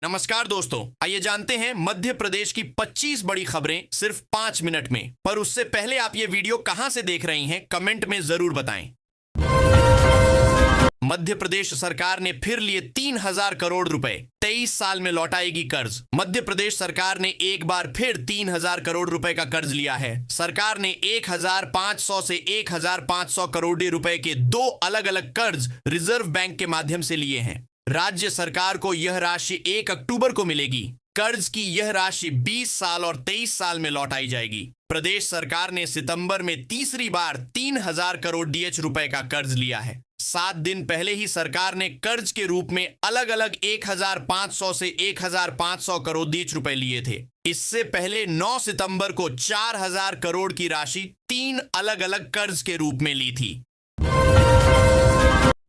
नमस्कार दोस्तों, आइए जानते हैं मध्य प्रदेश की 25 बड़ी खबरें सिर्फ 5 मिनट में। पर उससे पहले आप ये वीडियो कहां से देख रही हैं, कमेंट में जरूर बताएं। मध्य प्रदेश सरकार ने फिर लिए 3,000 करोड़ रुपए, 23 साल में लौटाएगी कर्ज। मध्य प्रदेश सरकार ने एक बार फिर 3,000 करोड़ रुपए का कर्ज लिया है। सरकार ने 1,500 से 1,500 करोड़ रुपए के दो अलग अलग कर्ज रिजर्व बैंक के माध्यम से लिए हैं। राज्य सरकार को यह राशि 1 अक्टूबर को मिलेगी। कर्ज की यह राशि 20 साल और 23 साल में लौटाई जाएगी। प्रदेश सरकार ने सितंबर में तीसरी बार 3,000 करोड़ डीएच रुपए का कर्ज लिया है। 7 दिन पहले ही सरकार ने कर्ज के रूप में अलग अलग 1,500 से 1,500 करोड़ डीएच रुपए लिए थे। इससे पहले 9 सितंबर को 4,000 करोड़ की राशि 3 अलग अलग कर्ज के रूप में ली थी।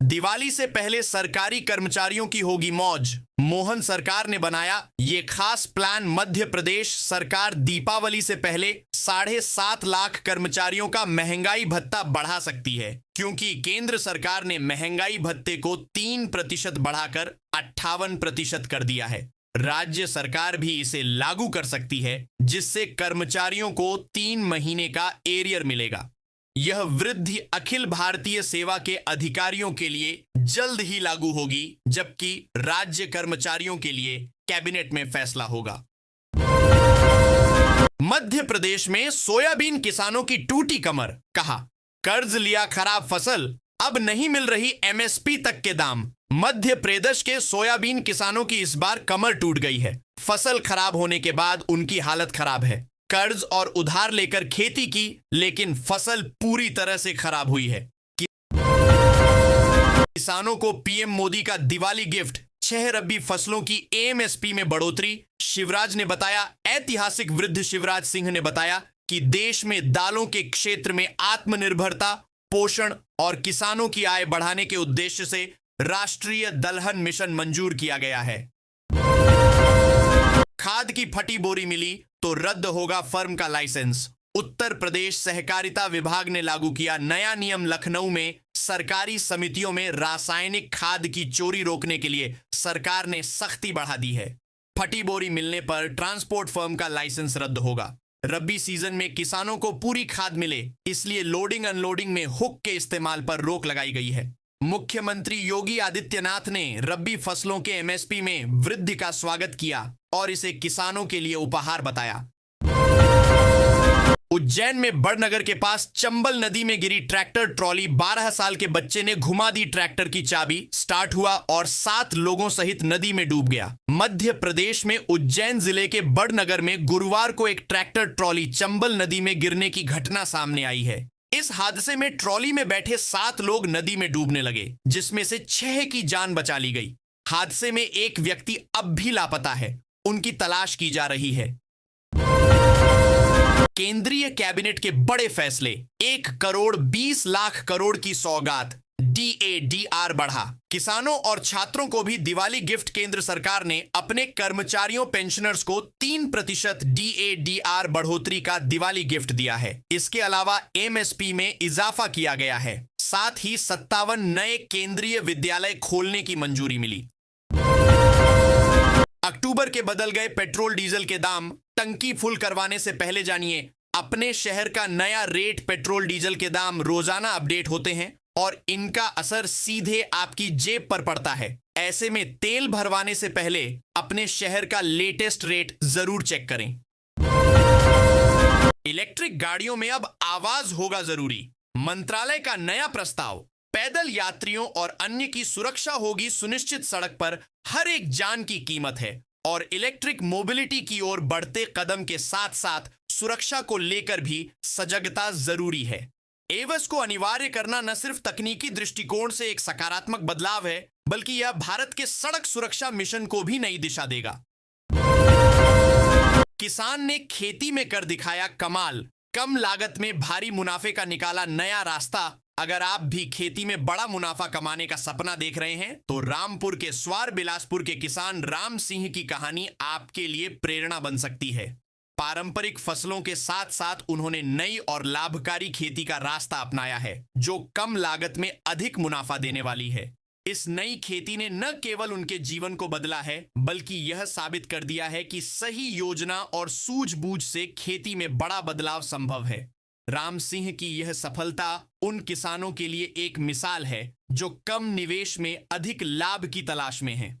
दिवाली से पहले सरकारी कर्मचारियों की होगी मौज। मोहन सरकार ने बनाया ये खास प्लान। मध्य प्रदेश सरकार दीपावली से पहले 7.5 लाख कर्मचारियों का महंगाई भत्ता बढ़ा सकती है, क्योंकि केंद्र सरकार ने महंगाई भत्ते को 3% बढ़ाकर 58% कर दिया है। राज्य सरकार भी इसे लागू कर सकती है, जिससे कर्मचारियों को 3 महीने का एरियर मिलेगा। यह वृद्धि अखिल भारतीय सेवा के अधिकारियों के लिए जल्द ही लागू होगी, जबकि राज्य कर्मचारियों के लिए कैबिनेट में फैसला होगा। मध्य प्रदेश में सोयाबीन किसानों की टूटी कमर। कहा, कर्ज लिया खराब फसल, अब नहीं मिल रही एमएसपी तक के दाम। मध्य प्रदेश के सोयाबीन किसानों की इस बार कमर टूट गई है। फसल खराब होने के बाद उनकी हालत खराब है। कर्ज और उधार लेकर खेती की, लेकिन फसल पूरी तरह से खराब हुई है। किसानों को पीएम मोदी का दिवाली गिफ्ट, 6 रबी फसलों की एमएसपी में बढ़ोतरी। शिवराज ने बताया, ऐतिहासिक वृद्ध शिवराज सिंह ने बताया कि देश में दालों के क्षेत्र में आत्मनिर्भरता, पोषण और किसानों की आय बढ़ाने के उद्देश्य से राष्ट्रीय दलहन मिशन मंजूर किया गया है। खाद की फटी बोरी मिली तो रद्द होगा फर्म का लाइसेंस। उत्तर प्रदेश सहकारिता विभाग ने लागू किया नया नियम। लखनऊ में सरकारी समितियों में रासायनिक खाद की चोरी रोकने के लिए सरकार ने सख्ती बढ़ा दी है। फटी बोरी मिलने पर ट्रांसपोर्ट फर्म का लाइसेंस रद्द होगा। रबी सीजन में किसानों को पूरी खाद मिले, इसलिए लोडिंग अनलोडिंग में हुक के इस्तेमाल पर रोक लगाई गई है। मुख्यमंत्री योगी आदित्यनाथ ने रबी फसलों के एमएसपी में वृद्धि का स्वागत किया और इसे किसानों के लिए उपहार बताया। उज्जैन में बड़नगर के पास चंबल नदी में गिरी ट्रैक्टर ट्रॉली। 12 साल के बच्चे ने घुमा दी ट्रैक्टर की चाबी, स्टार्ट हुआ और 7 लोगों सहित नदी में डूब गया। मध्य प्रदेश में उज्जैन जिले के बड़नगर में गुरुवार को एक ट्रैक्टर ट्रॉली चंबल नदी में गिरने की घटना सामने आई है। इस हादसे में ट्रॉली में बैठे 7 लोग नदी में डूबने लगे, जिसमें से 6 की जान बचा ली गई। हादसे में एक व्यक्ति अब भी लापता है, उनकी तलाश की जा रही है। केंद्रीय कैबिनेट के बड़े फैसले। 1 करोड़ 20 लाख करोड़ की सौगात, DADR बढ़ा। किसानों और छात्रों को भी दिवाली गिफ्ट। केंद्र सरकार ने अपने कर्मचारियों पेंशनर्स को 3% DADR बढ़ोतरी का दिवाली गिफ्ट दिया है। इसके अलावा एमएसपी में इजाफा किया गया है। साथ ही 57 नए केंद्रीय विद्यालय खोलने की मंजूरी मिली। अक्टूबर के बदल गए पेट्रोल डीजल के दाम। टंकी फुल करवाने से पहले जानिए अपने शहर का नया रेट। पेट्रोल डीजल के दाम रोजाना अपडेट होते हैं और इनका असर सीधे आपकी जेब पर पड़ता है। ऐसे में तेल भरवाने से पहले अपने शहर का लेटेस्ट रेट जरूर चेक करें। इलेक्ट्रिक गाड़ियों में अब आवाज होगा जरूरी। मंत्रालय का नया प्रस्ताव। पैदल यात्रियों और अन्य की सुरक्षा होगी सुनिश्चित। सड़क पर हर एक जान की कीमत है और इलेक्ट्रिक मोबिलिटी की ओर बढ़ते कदम के साथ साथ सुरक्षा को लेकर भी सजगता जरूरी है। एवस को अनिवार्य करना न सिर्फ तकनीकी दृष्टिकोण से एक सकारात्मक बदलाव है, बल्कि यह भारत के सड़क सुरक्षा मिशन को भी नई दिशा देगा। किसान ने खेती में कर दिखाया कमाल। कम लागत में भारी मुनाफे का निकाला नया रास्ता। अगर आप भी खेती में बड़ा मुनाफा कमाने का सपना देख रहे हैं, तो रामपुर के स्वार बिलासपुर के किसान राम सिंह की कहानी आपके लिए प्रेरणा बन सकती है। पारंपरिक फसलों के साथ साथ उन्होंने नई और लाभकारी खेती का रास्ता अपनाया है, जो कम लागत में अधिक मुनाफा देने वाली है। इस नई खेती ने न केवल उनके जीवन को बदला है, बल्कि यह साबित कर दिया है कि सही योजना और सूझबूझ से खेती में बड़ा बदलाव संभव है। राम सिंह की यह सफलता उन किसानों के लिए एक मिसाल है जो कम निवेश में अधिक लाभ की तलाश में हैं।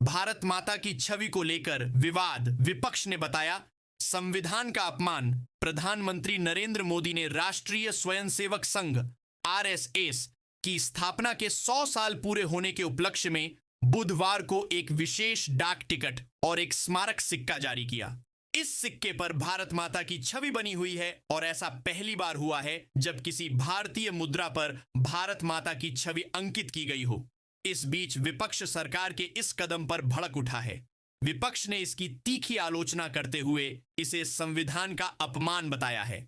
भारत माता की छवि को लेकर विवाद, विपक्ष ने बताया संविधान का अपमान। प्रधानमंत्री नरेंद्र मोदी ने राष्ट्रीय स्वयंसेवक संघ आरएसएस की स्थापना के 100 साल पूरे होने के उपलक्ष्य में बुधवार को एक विशेष डाक टिकट और एक स्मारक सिक्का जारी किया। इस सिक्के पर भारत माता की छवि बनी हुई है और ऐसा पहली बार हुआ है जब किसी भारतीय मुद्रा पर भारत माता की छवि अंकित की गई हो। इस बीच विपक्ष सरकार के इस कदम पर भड़क उठा है। विपक्ष ने इसकी तीखी आलोचना करते हुए इसे संविधान का अपमान बताया है।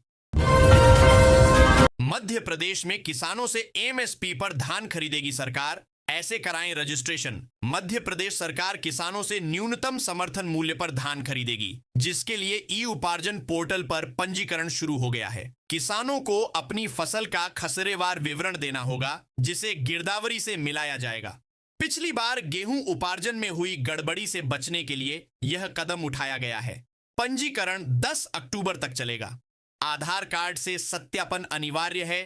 मध्य प्रदेश में किसानों से एमएसपी पर धान खरीदेगी सरकार, ऐसे कराएं रजिस्ट्रेशन। मध्य प्रदेश सरकार किसानों से न्यूनतम समर्थन मूल्य पर धान खरीदेगी, जिसके लिए ई उपार्जन पोर्टल पर पंजीकरण शुरू हो गया है। किसानों को अपनी फसल का खसरेवार विवरण देना होगा, जिसे गिरदावरी से मिलाया जाएगा। पिछली बार गेहूं उपार्जन में हुई गड़बड़ी से बचने के लिए यह कदम उठाया गया है। पंजीकरण 10 अक्टूबर तक चलेगा। आधार कार्ड से सत्यापन अनिवार्य है।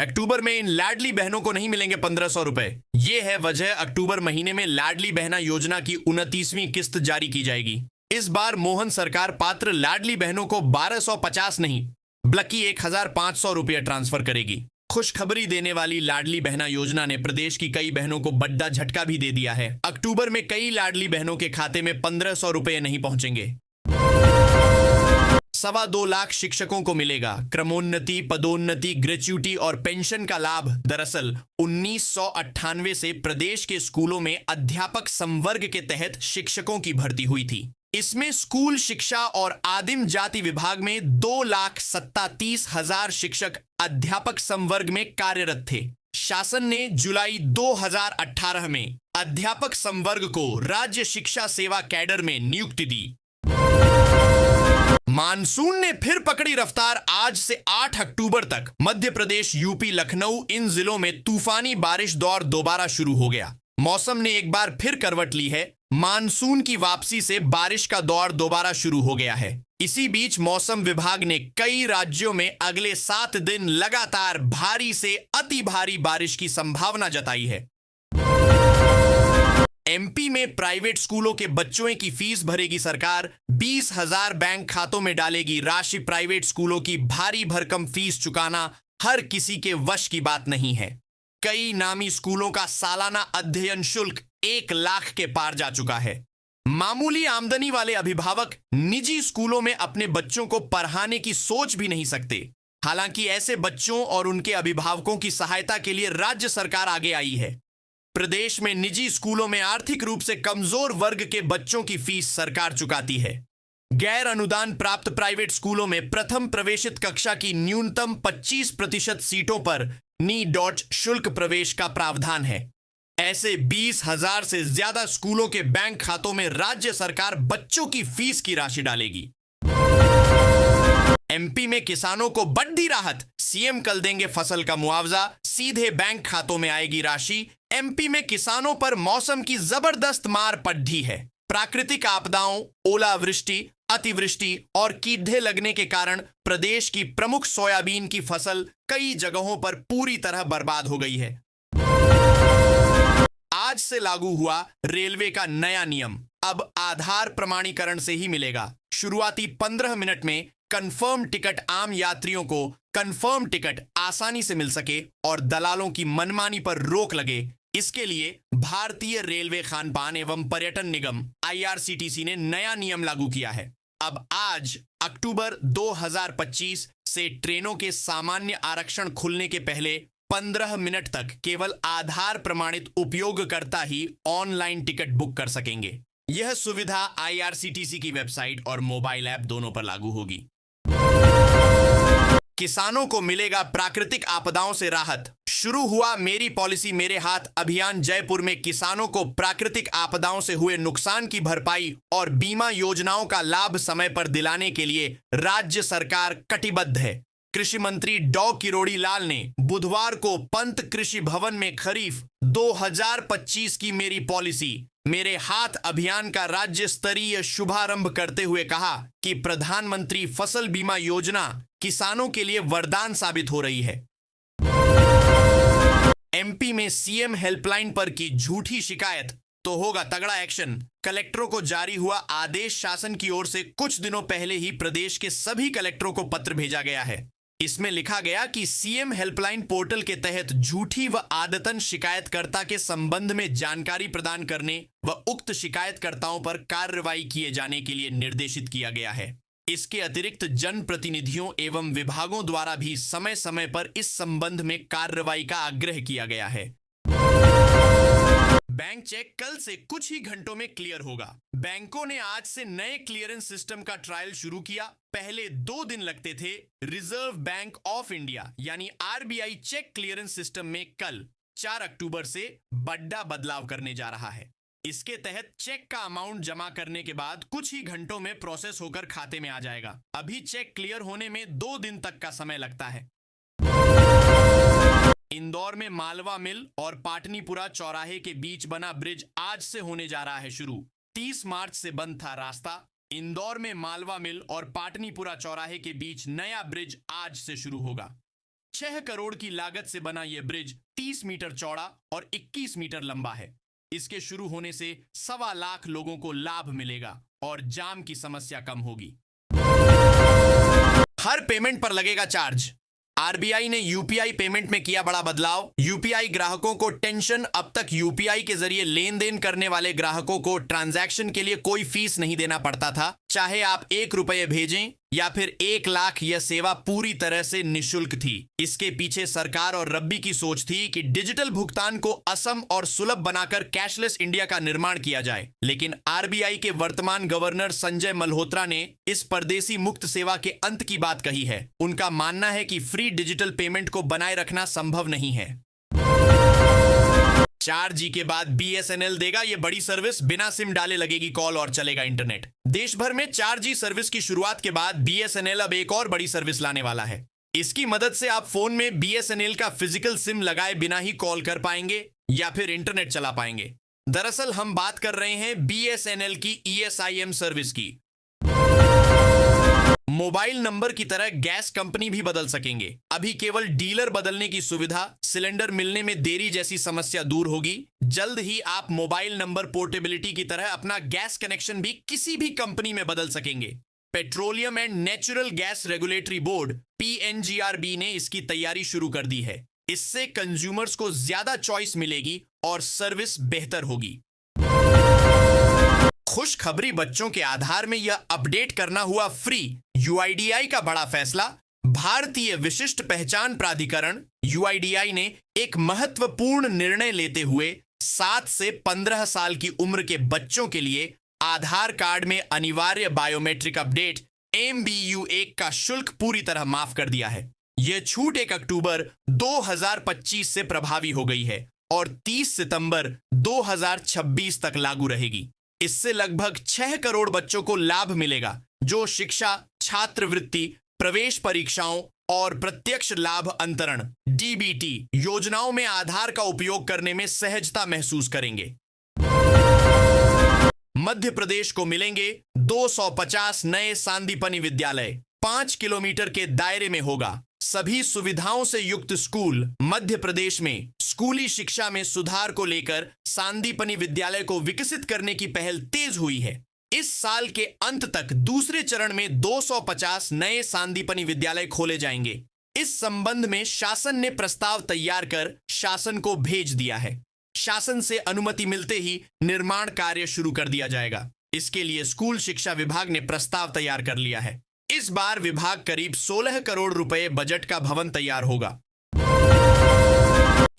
अक्टूबर में इन लाडली बहनों को नहीं मिलेंगे 1500 रुपए। ये है वजह अक्टूबर महीने में लाडली बहना योजना की 29वीं किस्त जारी की जाएगी। इस बार मोहन सरकार पात्र लाडली बहनों को 1250 नहीं बल्कि 1500 रुपया ट्रांसफर करेगी। खुशखबरी देने वाली लाडली बहना योजना ने प्रदेश की कई बहनों को बड़ा झटका भी दे दिया है। अक्टूबर में कई लाडली बहनों के खाते में 1500 रुपये नहीं पहुंचेंगे। 2.25 लाख शिक्षकों को मिलेगा क्रमोन्नति, पदोन्नति, ग्रेच्युटी और पेंशन का लाभ। दरअसल 1998 से प्रदेश के स्कूलों में अध्यापक संवर्ग के तहत शिक्षकों की भर्ती हुई थी। इसमें स्कूल शिक्षा और आदिम जाति विभाग में 2,37,000 शिक्षक अध्यापक संवर्ग में कार्यरत थे। शासन ने जुलाई 2018 में अध्यापक संवर्ग को राज्य शिक्षा सेवा कैडर में नियुक्ति दी। मानसून ने फिर पकड़ी रफ्तार। आज से 8 अक्टूबर तक मध्य प्रदेश, यूपी, लखनऊ इन जिलों में तूफानी बारिश दौर दोबारा शुरू हो गया। मौसम ने एक बार फिर करवट ली है। मानसून की वापसी से बारिश का दौर दोबारा शुरू हो गया है। इसी बीच मौसम विभाग ने कई राज्यों में अगले 7 दिन लगातार भारी से अति भारी बारिश की संभावना जताई है। एमपी में प्राइवेट स्कूलों के बच्चों की फीस भरेगी सरकार। 20,000 बैंक खातों में डालेगी राशि। प्राइवेट स्कूलों की भारी भरकम फीस चुकाना हर किसी के वश की बात नहीं है। कई नामी स्कूलों का सालाना अध्ययन शुल्क 1 लाख के पार जा चुका है। मामूली आमदनी वाले अभिभावक निजी स्कूलों में अपने बच्चों को पढ़ाने की सोच भी नहीं सकते। हालांकि ऐसे बच्चों और उनके अभिभावकों की सहायता के लिए राज्य सरकार आगे आई है। प्रदेश में निजी स्कूलों में आर्थिक रूप से कमजोर वर्ग के बच्चों की फीस सरकार चुकाती है। गैर अनुदान प्राप्त प्राइवेट स्कूलों में प्रथम प्रवेशित कक्षा की न्यूनतम 25% सीटों पर नी-डॉट शुल्क प्रवेश का प्रावधान है। ऐसे 20,000 से ज्यादा स्कूलों के बैंक खातों में राज्य सरकार बच्चों की फीस की राशि डालेगी। एमपी में किसानों को बड़ी राहत। सीएम कल देंगे फसल का मुआवजा, सीधे बैंक खातों में आएगी राशि। एमपी में किसानों पर मौसम की जबरदस्त मार पड़ी है। प्राकृतिक आपदाओं, ओलावृष्टि, अतिवृष्टि और कीड़े लगने के कारण प्रदेश की प्रमुख सोयाबीन की फसल कई जगहों पर पूरी तरह बर्बाद हो गई है। आज से लागू हुआ रेलवे का नया नियम। अब आधार प्रमाणीकरण से ही मिलेगा। शुरुआती 15 मिनट में कंफर्म टिकट आम यात्रियों को कंफर्म टिकट आसानी से मिल सके और दलालों की मनमानी पर रोक लगे, इसके लिए भारतीय रेलवे खानपान एवं पर्यटन निगम आईआरसीटीसी ने नया नियम लागू किया है। अब आज अक्टूबर 2025 से ट्रेनों के सामान्य आरक्षण खुलने के पहले 15 मिनट तक केवल आधार प्रमाणित उपयोगकर्ता ही ऑनलाइन टिकट बुक कर सकेंगे। यह सुविधा आईआरसीटीसी की वेबसाइट और मोबाइल ऐप दोनों पर लागू होगी। किसानों को मिलेगा प्राकृतिक आपदाओं से राहत। शुरू हुआ मेरी पॉलिसी मेरे हाथ अभियान। जयपुर में किसानों को प्राकृतिक आपदाओं से हुए नुकसान की भरपाई और बीमा योजनाओं का लाभ समय पर दिलाने के लिए राज्य सरकार कटिबद्ध है। कृषि मंत्री डॉ किरोड़ी लाल ने बुधवार को पंत कृषि भवन में खरीफ 2025 की मेरी पॉलिसी मेरे हाथ अभियान का राज्य स्तरीय शुभारंभ करते हुए कहा कि प्रधानमंत्री फसल बीमा योजना किसानों के लिए वरदान साबित हो रही है। एमपी में सीएम हेल्पलाइन पर की झूठी शिकायत तो होगा तगड़ा एक्शन। कलेक्टरों को जारी हुआ आदेश शासन की ओर से कुछ दिनों पहले ही प्रदेश के सभी कलेक्टरों को पत्र भेजा गया है। इसमें लिखा गया कि सीएम हेल्पलाइन पोर्टल के तहत झूठी व आदतन शिकायतकर्ता के संबंध में जानकारी प्रदान करने व उक्त शिकायतकर्ताओं पर कार्रवाई किए जाने के लिए निर्देशित किया गया है। इसके अतिरिक्त जनप्रतिनिधियों एवं विभागों द्वारा भी समय समय पर इस संबंध में कार्रवाई का आग्रह किया गया है। बैंक चेक कल से कुछ ही घंटों में क्लियर होगा। बैंकों ने आज से नए क्लियरेंस सिस्टम का ट्रायल शुरू किया। पहले 2 दिन लगते थे। रिजर्व बैंक ऑफ इंडिया यानी आरबीआई चेक क्लियरेंस सिस्टम में कल 4 अक्टूबर से बड़ा बदलाव करने जा रहा है। इसके तहत चेक का अमाउंट जमा करने के बाद कुछ ही घंटों में प्रोसेस होकर खाते में आ जाएगा। अभी चेक क्लियर होने में 2 दिन तक का समय लगता है। इंदौर में मालवा मिल और पाटनीपुरा चौराहे के बीच बना ब्रिज आज से होने जा रहा है शुरू। 30 मार्च से बंद था रास्ता। इंदौर में मालवा मिल और पाटनीपुरा चौराहे के बीच नया ब्रिज आज से शुरू होगा। 6 करोड़ की लागत से बना यह ब्रिज 30 मीटर चौड़ा और 21 मीटर लंबा है। इसके शुरू होने से 1.25 लाख लोगों को लाभ मिलेगा और जाम की समस्या कम होगी। हर पेमेंट पर लगेगा चार्ज। आरबीआई ने यूपीआई पेमेंट में किया बड़ा बदलाव। यूपीआई ग्राहकों को टेंशन। अब तक यूपीआई के जरिए लेन देन करने वाले ग्राहकों को ट्रांजैक्शन के लिए कोई फीस नहीं देना पड़ता था। चाहे आप 1 रुपये भेजें या फिर 1 लाख, यह सेवा पूरी तरह से निशुल्क थी। इसके पीछे सरकार और रब्बी की सोच थी कि डिजिटल भुगतान को असम और सुलभ बनाकर कैशलेस इंडिया का निर्माण किया जाए। लेकिन आरबीआई के वर्तमान गवर्नर संजय मल्होत्रा ने इस परदेसी मुक्त सेवा के अंत की बात कही है। उनका मानना है कि फ्री डिजिटल पेमेंट को बनाए रखना संभव नहीं है। 4G के बाद बीएसएनएल देगा ये बड़ी सर्विस। बिना सिम डाले लगेगी कॉल और चलेगा इंटरनेट। देश भर में 4G सर्विस की शुरुआत के बाद बीएसएनएल अब एक और बड़ी सर्विस लाने वाला है। इसकी मदद से आप फोन में बीएसएनएल का फिजिकल सिम लगाए बिना ही कॉल कर पाएंगे या फिर इंटरनेट चला पाएंगे। दरअसल हम बात कर रहे हैं बीएसएनएल की ESIM सर्विस की। मोबाइल नंबर की तरह गैस कंपनी भी बदल सकेंगे। अभी केवल डीलर बदलने की सुविधा, सिलेंडर मिलने में देरी जैसी समस्या दूर होगी। जल्द ही आप मोबाइल नंबर पोर्टेबिलिटी की तरह अपना गैस कनेक्शन भी किसी भी कंपनी में बदल सकेंगे। Petroleum and natural gas regulatory board PNGRB ने इसकी तैयारी शुरू कर दी है। इससे कंज्यूमर्स को ज्यादा चॉइस मिलेगी और सर्विस बेहतर होगी। खुशखबरी बच्चों के आधार में यह अपडेट करना हुआ फ्री। UIDAI का बड़ा फैसला। भारतीय विशिष्ट पहचान प्राधिकरण UIDAI ने एक महत्वपूर्ण निर्णय लेते हुए 7 से 15 साल की उम्र के बच्चों के लिए आधार कार्ड में अनिवार्य बायोमेट्रिक अपडेट MBU1 का शुल्क पूरी तरह माफ कर दिया है। यह छूट 1 अक्टूबर 2025 से प्रभावी हो गई है और 30 सितंबर 2026 तक लागू रहेगी। इससे लगभग 6 करोड़ बच्चों को लाभ मिलेगा जो शिक्षा, छात्रवृत्ति, प्रवेश परीक्षाओं और प्रत्यक्ष लाभ अंतरण DBT योजनाओं में आधार का उपयोग करने में सहजता महसूस करेंगे। मध्य प्रदेश को मिलेंगे 250 नए सांदीपनि विद्यालय। 5 किलोमीटर के दायरे में होगा। सभी सुविधाओं से युक्त स्कूल। मध्य प्रदेश में स्कूली शिक्षा में सुधार को लेकर सांदीपनि विद्यालय को विकसित करने की पहल तेज हुई है। इस साल के अंत तक दूसरे चरण में 250 नए सांदीपनि विद्यालय खोले जाएंगे। इस संबंध में शासन ने प्रस्ताव तैयार कर शासन को भेज दिया है। शासन से अनुमति मिलते ही निर्माण कार्य शुरू कर दिया जाएगा। इसके लिए स्कूल शिक्षा विभाग ने प्रस्ताव तैयार कर लिया है। इस बार विभाग करीब 16 करोड़ रुपए बजट का भवन तैयार होगा।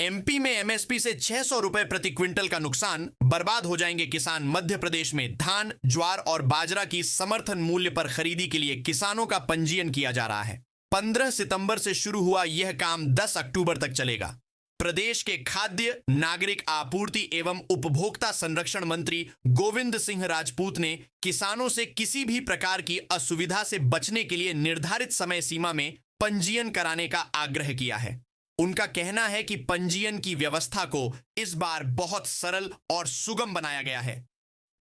एमपी में MSP से 600 रुपए प्रति क्विंटल का नुकसान। बर्बाद हो जाएंगे किसान। मध्य प्रदेश में धान, ज्वार और बाजरा की समर्थन मूल्य पर खरीदी के लिए किसानों का पंजीयन किया जा रहा है। 15 सितंबर से शुरू हुआ यह काम 10 अक्टूबर तक चलेगा। प्रदेश के खाद्य, नागरिक आपूर्ति एवं उपभोक्ता संरक्षण मंत्री गोविंद सिंह राजपूत ने किसानों से किसी भी प्रकार की असुविधा से बचने के लिए निर्धारित समय सीमा में पंजीयन कराने का आग्रह किया है। उनका कहना है कि पंजीयन की व्यवस्था को इस बार बहुत सरल और सुगम बनाया गया है।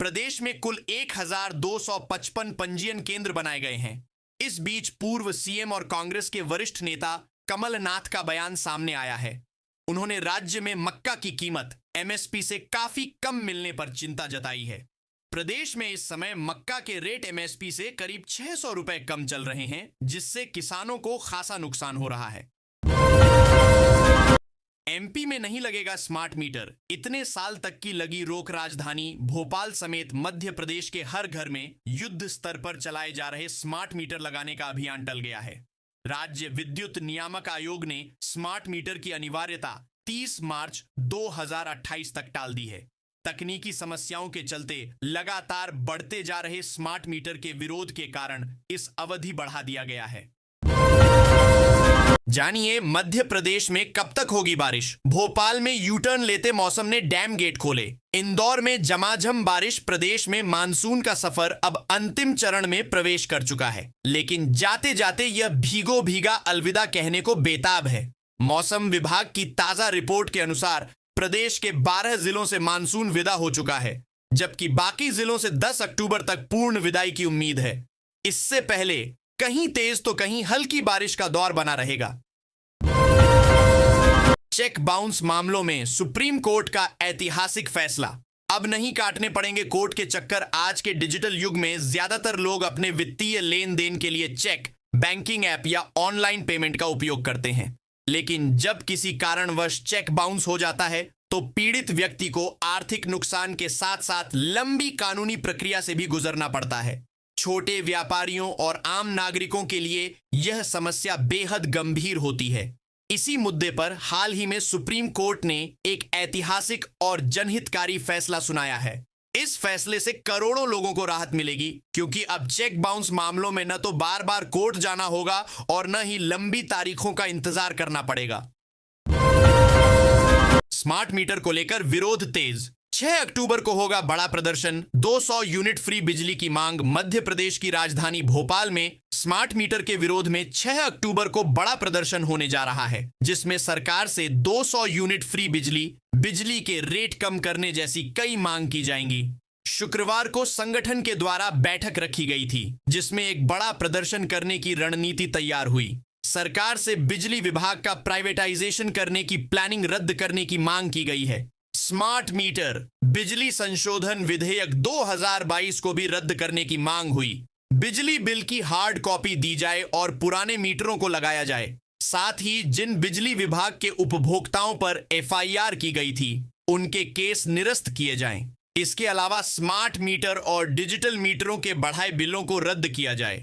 प्रदेश में कुल 1255 पंजीयन केंद्र बनाए गए हैं। इस बीच पूर्व सीएम और कांग्रेस के वरिष्ठ नेता कमलनाथ का बयान सामने आया है। उन्होंने राज्य में मक्का की कीमत एमएसपी से काफी कम मिलने पर चिंता जताई है। प्रदेश में इस समय मक्का के रेट एमएसपी से करीब 600 रुपए कम चल रहे हैं, जिससे किसानों को खासा नुकसान हो रहा है। एमपी में नहीं लगेगा स्मार्ट मीटर। इतने साल तक की लगी रोक राजधानी भोपाल समेत मध्य प्रदेश के हर घर में युद्ध स्तर पर चलाए जा रहे स्मार्ट मीटर लगाने का अभियान टल गया है। राज्य विद्युत नियामक आयोग ने स्मार्ट मीटर की अनिवार्यता 30 मार्च 2028 तक टाल दी है। तकनीकी समस्याओं के चलते लगातार बढ़ते जा रहे स्मार्ट मीटर के विरोध के कारण इस अवधि बढ़ा दिया गया है। जानिए मध्य प्रदेश में कब तक होगी बारिश। भोपाल में यू टर्न लेते मौसम ने डैम गेट खोले। इंदौर में झमाझम बारिश। प्रदेश में मानसून का सफर अब अंतिम चरण में प्रवेश कर चुका है, लेकिन जाते जाते यह भीगो भीगा अलविदा कहने को बेताब है। मौसम विभाग की ताजा रिपोर्ट के अनुसार प्रदेश के 12 जिलों से मानसून विदा हो चुका है, जबकि बाकी जिलों से 10 अक्टूबर तक पूर्ण विदाई की उम्मीद है। इससे पहले कहीं तेज तो कहीं हल्की बारिश का दौर बना रहेगा। चेक बाउंस मामलों में सुप्रीम कोर्ट का ऐतिहासिक फैसला। अब नहीं काटने पड़ेंगे कोर्ट के चक्कर। आज के डिजिटल युग में ज्यादातर लोग अपने वित्तीय लेन देन के लिए चेक, बैंकिंग ऐप या ऑनलाइन पेमेंट का उपयोग करते हैं, लेकिन जब किसी कारणवश चेक बाउंस हो जाता है तो पीड़ित व्यक्ति को आर्थिक नुकसान के साथ साथ लंबी कानूनी प्रक्रिया से भी गुजरना पड़ता है। छोटे व्यापारियों और आम नागरिकों के लिए यह समस्या बेहद गंभीर होती है। इसी मुद्दे पर हाल ही में सुप्रीम कोर्ट ने एक ऐतिहासिक और जनहितकारी फैसला सुनाया है। इस फैसले से करोड़ों लोगों को राहत मिलेगी, क्योंकि अब चेक बाउंस मामलों में न तो बार बार कोर्ट जाना होगा और न ही लंबी तारीखों का इंतजार करना पड़ेगा। स्मार्ट मीटर को लेकर विरोध तेज। 6 अक्टूबर को होगा बड़ा प्रदर्शन। 200 यूनिट फ्री बिजली की मांग। मध्य प्रदेश की राजधानी भोपाल में स्मार्ट मीटर के विरोध में 6 अक्टूबर को बड़ा प्रदर्शन होने जा रहा है, जिसमें सरकार से 200 यूनिट फ्री बिजली के रेट कम करने जैसी कई मांग की जाएंगी। शुक्रवार को संगठन के द्वारा बैठक रखी गई थी, जिसमें एक बड़ा प्रदर्शन करने की रणनीति तैयार हुई। सरकार से बिजली विभाग का प्राइवेटाइजेशन करने की प्लानिंग रद्द करने की मांग की गई है। स्मार्ट मीटर बिजली संशोधन विधेयक 2022 को भी रद्द करने की मांग हुई। बिजली बिल की हार्ड कॉपी दी जाए और पुराने मीटरों को लगाया जाए। साथ ही जिन बिजली विभाग के उपभोक्ताओं पर एफआईआर की गई थी, उनके केस निरस्त किए जाएं। इसके अलावा स्मार्ट मीटर और डिजिटल मीटरों के बढ़ाए बिलों को रद्द किया जाए।